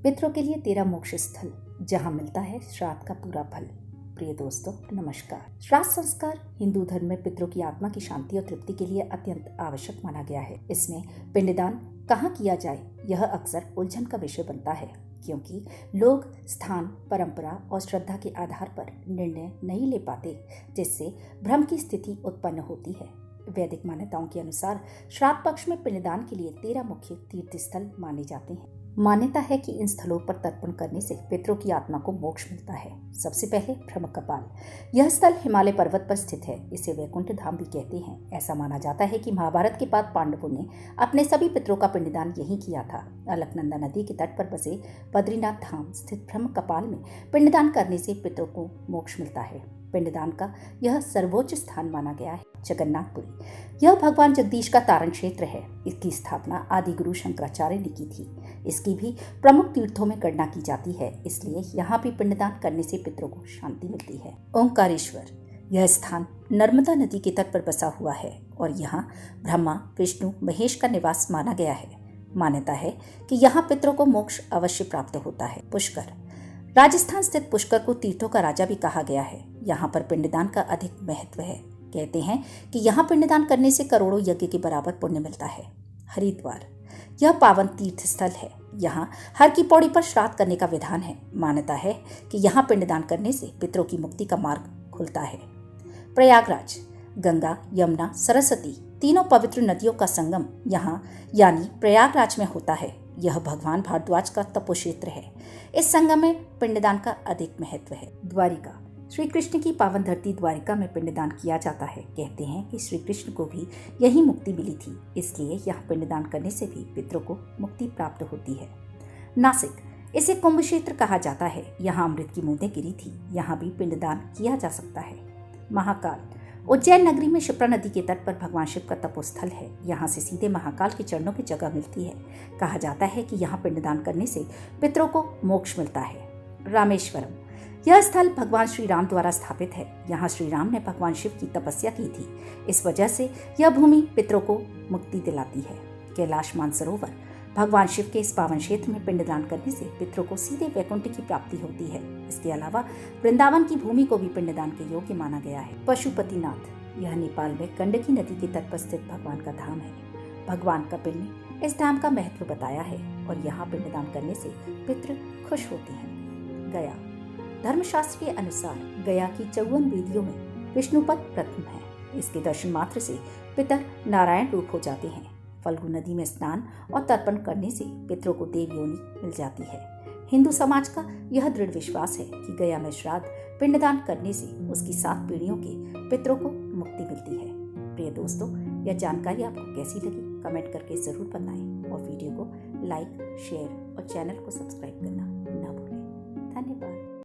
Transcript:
पितरों के लिए 13 मोक्ष स्थल, जहां मिलता है श्राद्ध का पूरा फल। प्रिय दोस्तों, नमस्कार। श्राद्ध संस्कार हिंदू धर्म में पितरों की आत्मा की शांति और तृप्ति के लिए अत्यंत आवश्यक माना गया है। इसमें पिंडदान कहाँ किया जाए, यह अक्सर उलझन का विषय बनता है, क्योंकि लोग स्थान, परंपरा और श्रद्धा के आधार पर निर्णय नहीं ले पाते, जिससे भ्रम की स्थिति उत्पन्न होती है। वैदिक मान्यताओं के अनुसार श्राद्ध पक्ष में पिंडदान के लिए 13 मुख्य तीर्थ स्थल माने जाते हैं। मान्यता है कि इन स्थलों पर तर्पण करने से पितरों की आत्मा को मोक्ष मिलता है। सबसे पहले ब्रह्मकपाल। यह स्थल हिमालय पर्वत पर स्थित है। इसे वैकुंठ धाम भी कहते हैं। ऐसा माना जाता है कि महाभारत के बाद पांडवों ने अपने सभी पितरों का पिंडदान यहीं किया था। अलकनंदा नदी के तट पर बसे बद्रीनाथ धाम स्थित ब्रह्मकपाल में पिंडदान करने से पितरों को मोक्ष मिलता है। पिंडदान का यह सर्वोच्च स्थान माना गया है। जगन्नाथपुरी। यह भगवान जगदीश का तारण क्षेत्र है। इसकी स्थापना आदि गुरु शंकराचार्य ने की थी। इसकी भी प्रमुख तीर्थों में गणना की जाती है, इसलिए यहाँ भी पिंडदान करने से पितरों को शांति मिलती है। ओंकारेश्वर। यह स्थान नर्मदा नदी के तट पर बसा हुआ है और यहाँ ब्रह्मा, विष्णु, महेश का निवास माना गया है। मान्यता है कि यहाँ पितरों को मोक्ष अवश्य प्राप्त होता है। पुष्कर। राजस्थान स्थित पुष्कर को तीर्थों का राजा भी कहा गया है। यहाँ पर पिंडदान का अधिक महत्व है। कहते हैं कि यहाँ पिंडदान करने से करोड़ों यज्ञ के बराबर पुण्य मिलता है। हरिद्वार। यह पावन तीर्थ स्थल है। यहाँ हर की पौड़ी पर श्राद्ध करने का विधान है। मान्यता है कि यहाँ पिंडदान करने से पितरों की मुक्ति का मार्ग खुलता है। प्रयागराज। गंगा, यमुना, सरस्वती तीनों पवित्र नदियों का संगम यहाँ यानी प्रयागराज में होता है। यह भगवान भारद्वाज का तपोक्षेत्र है। इस संगम में पिंडदान का अधिक महत्व है। द्वारिका। श्री कृष्ण की पावन धरती द्वारिका में पिंडदान किया जाता है। कहते हैं कि श्री कृष्ण को भी यही मुक्ति मिली थी, इसलिए यहाँ पिंडदान करने से भी पितरों को मुक्ति प्राप्त होती है। नासिक। इसे कुंभ क्षेत्र कहा जाता है। यहाँ अमृत की बूंदें गिरी थी। यहाँ भी पिंडदान किया जा सकता है। महाकाल। उज्जैन नगरी में क्षिप्रा नदी के तट पर भगवान शिव का तपोस्थल है। यहाँ से सीधे महाकाल के चरणों की जगह मिलती है। कहा जाता है कि यहाँ पिंडदान करने से पितरों को मोक्ष मिलता है। रामेश्वरम। यह स्थल भगवान श्री राम द्वारा स्थापित है। यहाँ श्री राम ने भगवान शिव की तपस्या की थी। इस वजह से यह भूमि पितरों को मुक्ति दिलाती है। कैलाश मानसरोवर। भगवान शिव के इस पावन क्षेत्र में पिंडदान करने से पितरों को सीधे वैकुंठ की प्राप्ति होती है। इसके अलावा वृंदावन की भूमि को भी पिंडदान के योग्य माना गया है। पशुपतिनाथ। यह नेपाल में गंडकी नदी के तट पर स्थित भगवान का धाम है। भगवान कपिल ने इस धाम का महत्व बताया है और यहाँ पिंडदान करने से पितृ खुश होते हैं। गया। धर्मशास्त्र के अनुसार गया की 54 वेदियों में विष्णुपद प्रथम है। इसके दर्शन मात्र से पितर नारायण रूप हो जाते हैं। फल्गु नदी में स्नान और तर्पण करने से पितरों को देव योनि मिल जाती है। हिंदू समाज का यह दृढ़ विश्वास है कि गया में श्राद्ध पिंडदान करने से उसकी 7 पीढ़ियों के पितरों को मुक्ति मिलती है। प्रिय दोस्तों, यह जानकारी आपको कैसी लगी कमेंट करके जरूर बताएं और वीडियो को लाइक, शेयर और चैनल को सब्सक्राइब करना न भूलें। धन्यवाद।